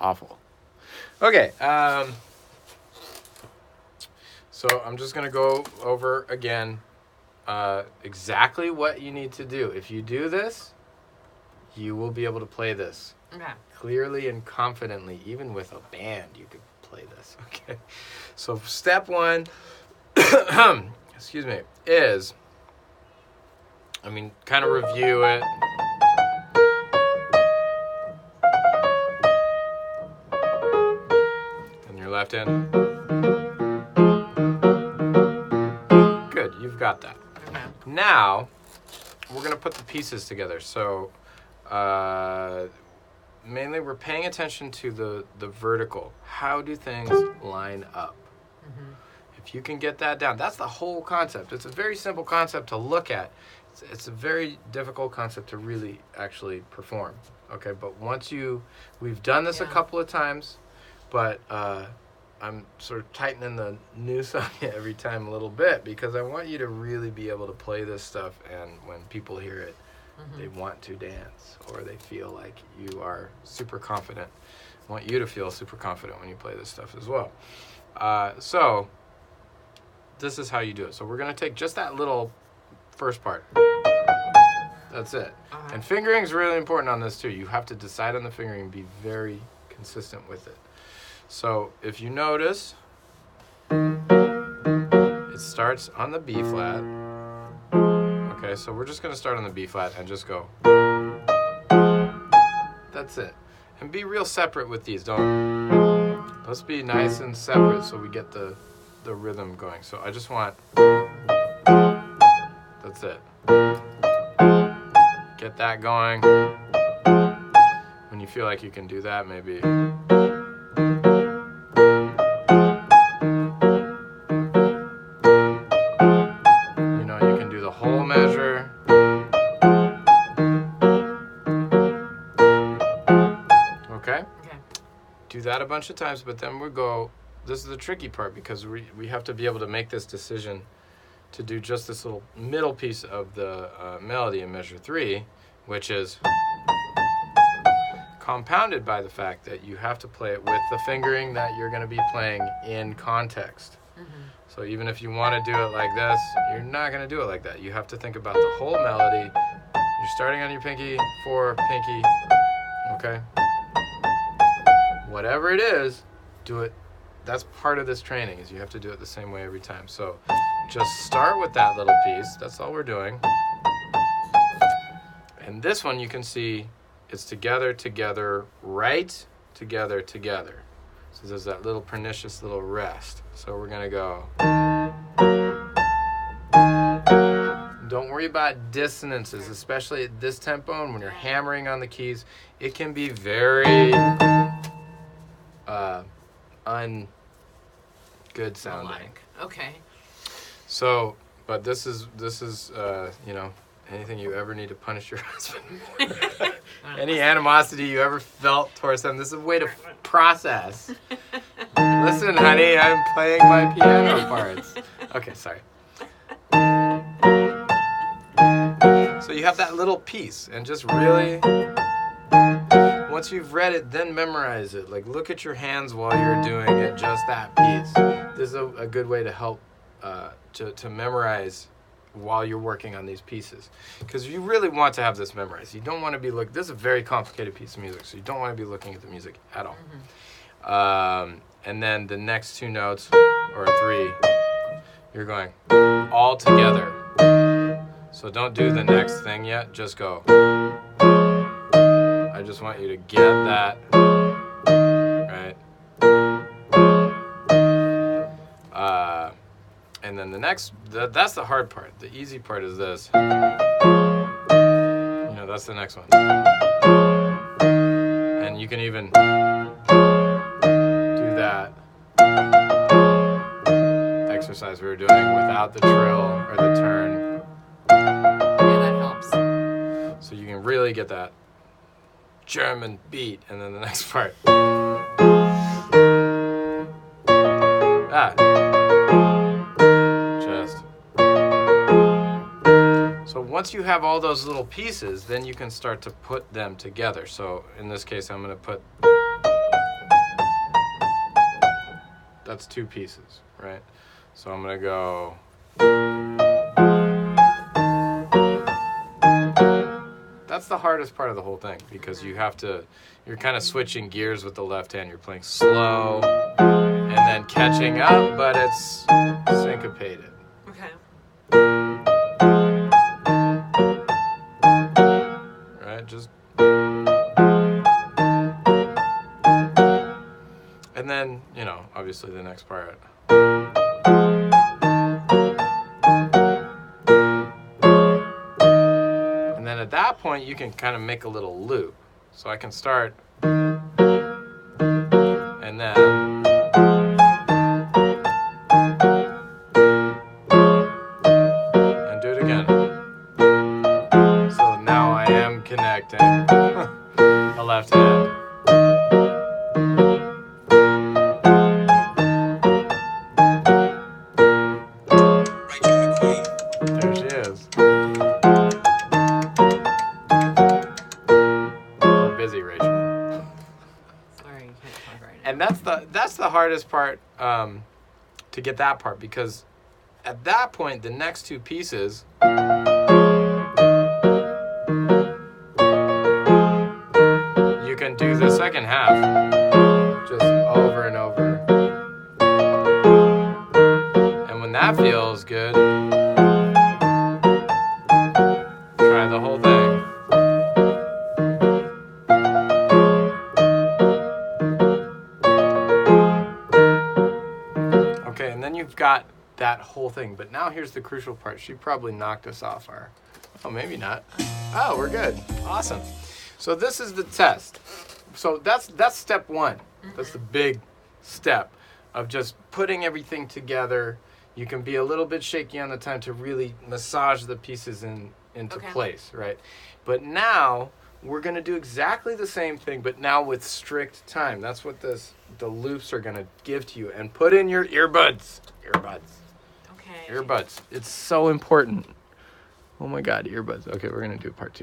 awful. Okay, so I'm just going to go over again exactly what you need to do. If you do this, you will be able to play this. Okay. Clearly and confidently. Even with a band, you could play this. Okay. So step one, excuse me, is, kind of review it. And your left hand. Good, you've got that. Okay. Now, we're going to put the pieces together. So, mainly we're paying attention to the vertical. How do things line up? Mm-hmm. If you can get that down, that's the whole concept. It's a very simple concept to look at. It's a very difficult concept to really actually perform. Okay, but we've done this a couple of times, but I'm sort of tightening the noose on you every time a little bit because I want you to really be able to play this stuff, and when people hear it, they want to dance, or they feel like you are super confident. I want you to feel super confident when you play this stuff as well. So this is how you do it. So we're going to take just that little first part. That's it. And fingering is really important on this too. You have to decide on the fingering and be very consistent with it. So if you notice, it starts on the B flat. Okay, so we're just going to start on the B flat and just go. That's it. And be real separate with these. Let's be nice and separate so we get the rhythm going. So I just want, that's it. Get that going. When you feel like you can do that, maybe. You can do the whole measure. Okay? Do that a bunch of times, but then we go, this is the tricky part because we have to be able to make this decision to do just this little middle piece of the melody in measure 3, which is compounded by the fact that you have to play it with the fingering that you're going to be playing in context. So even if you want to do it like this, you're not going to do it like that. You have to think about the whole melody. You're starting on your pinky, 4, pinky, okay? Whatever it is, do it. That's part of this training, is you have to do it the same way every time. So just start with that little piece. That's all we're doing. And this one you can see it's together, together, right, together, together. So there's that little pernicious little rest. So we're going to go. Don't worry about dissonances, especially at this tempo and when you're hammering on the keys. It can be very good sounding. Melodic. Okay. So, but this is anything you ever need to punish your husband for. Any animosity you ever felt towards them, this is a way to process. Listen, honey, I'm playing my piano parts. Okay, sorry. So you have that little piece, and just really, once you've read it, then memorize it. Like, look at your hands while you're doing it, just that piece. This is a good way to help to memorize while you're working on these pieces, because you really want to have this memorized. You don't want to be this is a very complicated piece of music, so you don't want to be looking at the music at all. And then the next 2 notes, or 3, you're going all together. So don't do the next thing yet, just go. I just want you to get that, right? And then the next, that's the hard part. The easy part is this. That's the next one. And you can even do that exercise we were doing without the trill or the turn. Yeah, that helps. So you can really get that German beat, and then the next part. So once you have all those little pieces, then you can start to put them together. So in this case, I'm going to put that's two pieces, right? So I'm gonna go. That's the hardest part of the whole thing because you're kind of switching gears with the left hand. You're playing slow and then catching up, but it's syncopated. Okay. Right? And then, obviously the next part. And then at that point, you can kind of make a little loop. So I can start, and then, and do it again. So now I am connecting the left hand. There she is. We're busy, Rachel. Sorry, you can't talk right now. And that's the hardest part, to get that part, because at that point the next two pieces you can do the second half just over and over. And when that feels good, try the whole thing. Okay, and then you've got that whole thing. But now here's the crucial part. She probably knocked us off our... Oh, maybe not. Oh, we're good. Awesome. So this is the test. So that's step one. That's the big step of just putting everything together. You can be a little bit shaky on the time to really massage the pieces into place, right? But now we're going to do exactly the same thing, but now with strict time. That's what the loops are going to give to you. And put in your earbuds. Okay. Earbuds. It's so important. Oh my God, earbuds. Okay, we're going to do part two.